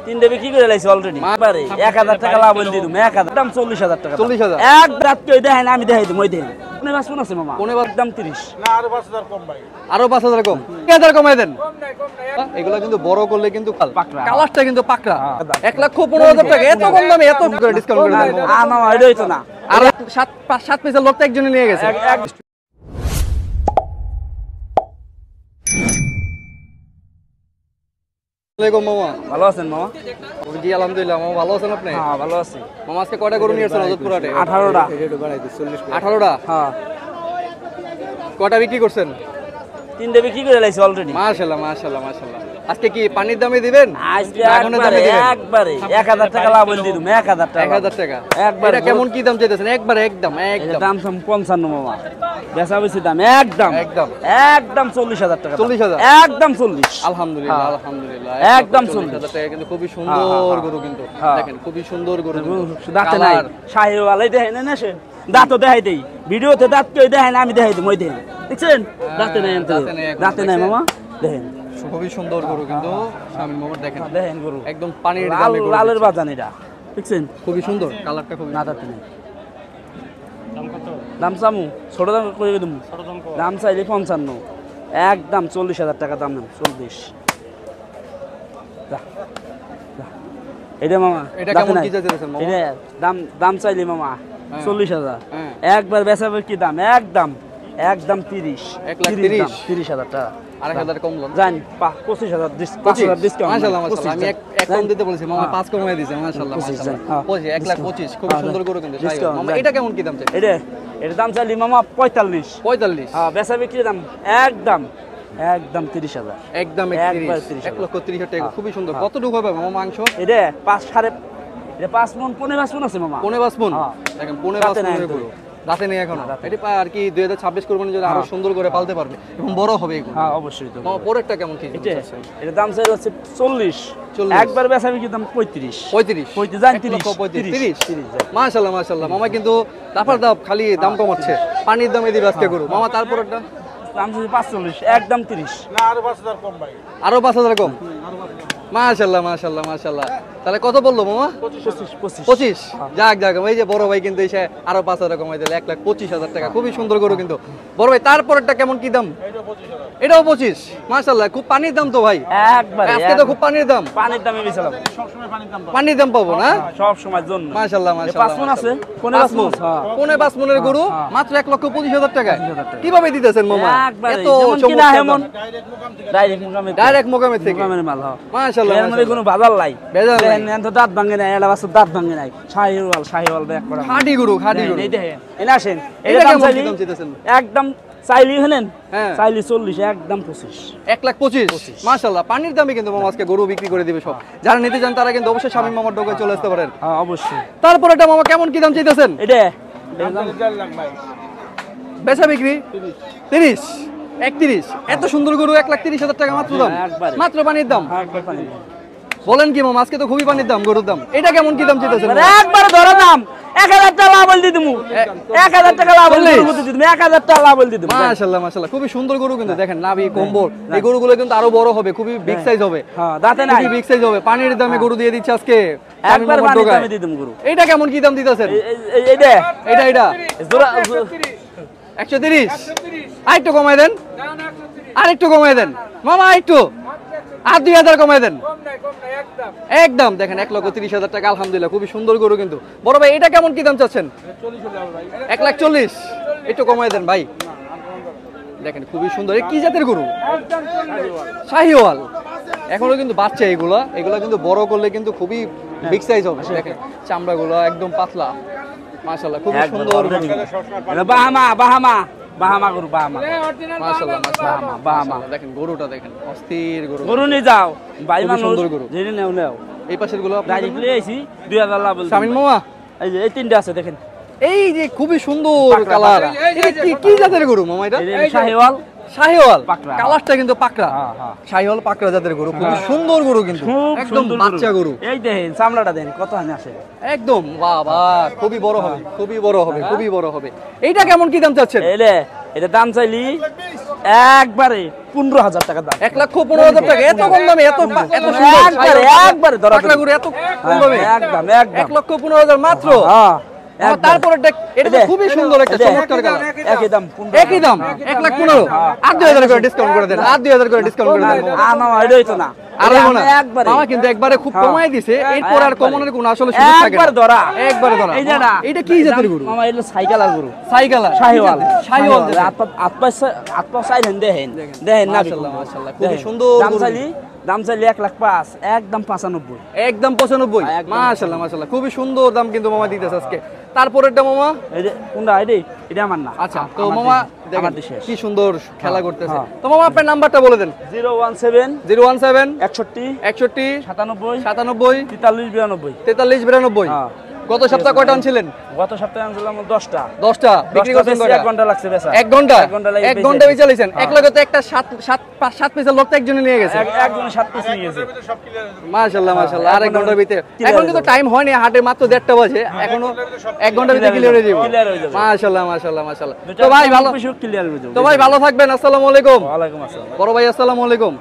তিনটে বিক্রি করে লাইছি অলরেডি। মাপারে 1000 টাকা লাভ হইল দিদুম 1000 দাম 40000 টাকা। 40000 এক রাত কই দেখাই না আমি দেখাই দিম ওই দেন। কোনে বাস কোন আছে মামা? কোনে বাস দাম 30 না আরো 5000 কম ভাই। আরো 5000 কম। 1000 কমাই দেন। এগুলা কিন্তু বড় করলে কিন্তু পাকড়া। কালারটা কিন্তু পাকড়া। 1,15,000 টাকা এত কম দামে এত করে ডিসকাউন্ট করে দেন। মামা এটা হইতো না। আর 7 পিসের লোক তো একজনে নিয়ে গেছে। আসসালামু আলাইকুম মামা। ভালো আছেন মামা? জি আলহামদুলিল্লাহ মামা, ভালো আছেন আপনি? হ্যাঁ ভালো আছি। মামা আজকে কয়টা গরু নিয়ে আসছেন হযরতপুর হাটে? 18টা। 18টা? হ্যাঁ। কয়টা বিক্রি করছেন? তিনটে বিক্রি করে লাইছি অলরেডি। মাশাআল্লাহ মাশাআল্লাহ মাশাআল্লাহ। আজকে কি পানির দামে দিবেন? আজকে একবারে 1000 টাকা লাভ হইল দিদুম 1000 টাকা। 1000 টাকা। একবারে এটা কেমন কি দাম চাইতেছেন? একবারে একদম একদম দাম 55 মামা। বেচা বেশি দাম একদম একদম 40000 টাকা। 40000 একদম 40। আলহামদুলিল্লাহ আলহামদুলিল্লাহ একদম 40000 টাকা কিন্তু খুবই সুন্দর গরু কিন্তু দেখেন খুবই সুন্দর গরু দাঁতে নাই শাহিওয়ালাই দেখেন না সে দাঁতও দেখাই দেই ভিডিওতে দাঁত কই দেখাই না আমি দেখাই দিই মই দেখেন দেখছেন দাঁতে নাই দাঁতে নাই মামা দেখেন খুবই সুন্দর গরু কিন্তু শামিম মামা দেখেন দেখেন গরু একদম পানির দামে গরু লালের বাজান এটা দেখছেন খুবই সুন্দর কালারটা খুবই না দাঁতে নাই দাম সামু ছোট দাম কই দিমু দাম চাইলে 55 একদম 40000 টাকা দাম নাম 40 এটা মামা এটা কেমন কি চাইতেছেন মামা? এটা দাম চাইলে মামা 40000 একবার বেচাবে কি দাম একদম 30 30000 টাকা 8000 কম লোন জান 25000 ডিসকাউন্ট মাশাআল্লাহ মাশাআল্লাহ আমি এক কম দিতে বলেছি মামা 5 কমায় দিয়েছে মাশাআল্লাহ মাশাআল্লাহ 1,25,000 খুব সুন্দর গরু কিন্তু মামা এটা কেমন কি দাম চাই? এটা দাম চাইলে মামা 45 হ্যাঁ বেচাবে কি দাম একদম 30000 একদম 1,30,000 টাকা খুবই সুন্দর কতটুকু হবে মামা মাংস? এটা 5 মণ 15 মণ আছে মামা 15 মণ দেখেন 15 মণের গরু রাতে নেই এখনো এটা আর কি 2026 কোরবানির জন্য আরো সুন্দর করে পালতে পারবে এবং বড় হবে এগুলো হ্যাঁ অবশ্যই তো মামা পরেরটা কেমন কি এটা দাম চাই হচ্ছে 40 একবার বেচাবে কি দাম 35 জান 30 মাশাআল্লাহ মাশাআল্লাহ মামা কিন্তু দাফার দাফ খালি দাম কমাচ্ছে পানির দামে দিবে আজকে গরু মামা তারপরটা দাম 45 একদম 30 না আরো 5000 কম ভাই। আরো 5000 কম মাশাআল্লাহ মাশাআল্লাহ মাশাআল্লাহ তাহলে কত বললো মামা? 25 যাক এই যে বড় ভাই কিন্তু এসে আরো 5000 কমাই দিল 1,25,000 টাকা খুবই সুন্দর গরু কিন্তু বড় ভাই তারপরটা কেমন কি দাম? এটাও 25 মাশাআল্লাহ খুব পানির দাম তো ভাই একবার আজকে তো খুব পানির দাম বেচালাম সব সময় পানির দাম পাবো না সব সময় জন্য মাশাআল্লাহ মাশাআল্লাহ 5 মণ আছে কোনে 5 মণ কোনে 5 মণের গরু মাত্র 1,25,000 টাকা কিভাবে দিতেছেন মামা এত কিনা হেমন ডাইরেক্ট মোকামে থেকে মোকামের মাল মাশাআল্লাহ এর মধ্যে কোনো বাজার নাই বেজাল নাই তো দাঁত ভাঙে নাই এটা বাস দাঁত ভাঙে নাই শাহিওয়াল ব্যাক করা খাঁটি গরু এই দেখেন এনে আসেন এটা দাম চাইতেছেন একদম চাইলি হলেন হ্যাঁ চাইলি 40 একদম 25 1,25,000 মাশাআল্লাহ পানির দামে কিন্তু মামা আজকে গরু বিক্রি করে দিবে সব যারা নিতে চান তারা কিন্তু অবশ্যই শামিম মামার দোকানে চলে আসতে পারেন হ্যাঁ অবশ্যই তারপর এটা মামা কেমন কি দাম চাইতেছেন? এটা 4 লাখ ভাই। বেচা বিক্রি 30 31 এত সুন্দর গরু 1,30,000 টাকা মাত্র দাম মাত্র পানির দাম একবার পানি বলেন কি মামা আজকে তো খুবই পানির দাম গরুর দাম এটা কেমন কি দাম চাইতেছেন? একবার ধরে দাম 1000 টাকা লাভ বল দিমু 1000 টাকা লাভ বল দিমু 1000 টাকা লাভ বল দিমু মাশাআল্লাহ মাশাআল্লাহ খুবই সুন্দর গরু কিন্তু দেখেন নাভি কম্বল এই গরুগুলো কিন্তু আরো বড় হবে খুবই বিগ সাইজ হবে হ্যাঁ দাঁতে নাই বিগ সাইজ হবে পানির দামে গরু দিয়ে দিচ্ছে আজকে একবার পানির দামে দিয়ে দিমু গরু এটা কেমন কি দাম দিতেছেন? এটা জোড়া 130 আরেকটু কমাই দেন আরেকটু কমাই দেন মামা একটু আর 2000 কমাই দেন একদম দেখেন 1,30,000 টাকা আলহামদুলিল্লাহ খুবই সুন্দর গরু কিন্তু বড় ভাই এটা কেমন কি দাম চাচ্ছেন? 1,40,000 একটু কমাই দেন ভাই দেখেন খুবই সুন্দর কি জাতের গরু? শাহিওয়াল এখনো কিন্তু বাচ্চা এগুলা কিন্তু বড় করলে কিন্তু খুবই বিগ সাইজ হবে দেখেন চামড়াগুলো একদম পাতলা মাশাআল্লাহ খুবই সুন্দর বাহামা গরু মাশাআল্লাহ মাশাআল্লাহ দেখেন গরুটা দেখেন অস্থির গরু নিয়ে যাও ভাই মানুষ সুন্দর গরু জেনে নাও এই পাশের গুলো ডাইরেক্ট নিয়ে আইছি 2000 লাভ বল শামিম মামা এই তিনটা আছে দেখেন এই যে খুবই সুন্দর কালার কি জাতের গরু মামা এটা? শাহিওয়াল কালারটা কিন্তু পাকড়া শাহিওয়াল পাকড়া জাতের গরু খুব সুন্দর গরু কিন্তু একদম বাচ্চা গরু এই দেখেন চামড়াটা দেন কত হানি আসে একদম বাবা খুবই বড় হবে খুবই বড় হবে এইটা কেমন কি দাম চাচ্ছেন? এটা দাম চাইলি একবারে 15,000 টাকা দাম। 1,15,000 টাকা, এত কম দামে, এত এত সুন্দর একবারে ধরা পাকড়া গরু এত কম দামে, একদম 1,15,000 মাত্র। হ্যাঁ তারপরে এটা তো খুবই সুন্দর একটা চমৎকার কালার। একই দাম একই দাম 1,15,000, আর 2,000 করে ডিসকাউন্ট করে দেন, আর 2,000 করে ডিসকাউন্ট করে দেন। মামা এটাই তো না আর এটা না একবারে মামা কিন্তু একবারে খুব কমাই দিছে, এরপর আর কমানোর কোনো আসলে সুযোগ থাকে না। একবার ধরা একবারে ধরা। এই যে না এটা কি জাতের গরু? মামা এটা সাইকেলার গরু, সাইকেলার, শাহিওয়াল শাহিওয়াল। আত্মা চাইলেন দেখেন দেখেন না মাশাআল্লাহ মাশাআল্লাহ, খুবই সুন্দর দাম গরু। চাইলি দাম চাইলি 1,05,000, একদম 95। একদম 95। একদম মাশাআল্লাহ মাশাআল্লাহ, খুবই সুন্দর দাম কিন্তু মামা দিতেছে আজকে। তারপরেরটা মামা, এই যে কোনটা এটা আমার না। আচ্ছা তো মামা দেখেন আমার দেশে কি সুন্দর খেলা করতেছে। হ্যাঁ। তো মামা আপনার নাম্বারটা বলে দেন। 017 017 61 61 97 97 43 92। 43 92। হ্যাঁ। গত সপ্তাহে কয়টা আনছিলেন? গত সপ্তাহে আনছিলাম 10টা। 10টা বিক্রি করছেন কয়টা? 1 ঘন্টা লাগছে বেচা। 1 ঘন্টা? 1 ঘন্টা লাগে 1 ঘন্টা বেচাইছেন। এক লগে তো একটা 7 পিসের লট একজনে নিয়ে গেছে। একজনে 7 পিস নিয়ে গেছে। সব ক্লিয়ার মাশাআল্লাহ মাশাআল্লাহ, আর 1 ঘন্টার ভিতরে। clear এখন হয়ে কিন্তু যাবে। টাইম হয়নি, হাটে মাত্র 1:30 বাজে, এখনো 1 ঘন্টার ভিতরে ক্লিয়ার হয়ে যাবে। Clear হয়ে যাবে। মাশাআল্লাহ মাশাআল্লাহ মাশাআল্লাহ। তো ভাই ভালো, ক্লিয়ার হয়ে যাবে। তো ভাই ভালো থাকবেন। আসসালামু আলাইকুম। ওয়ালাইকুম আসসালাম। বড় ভাই আসসালামু আলাইকুম।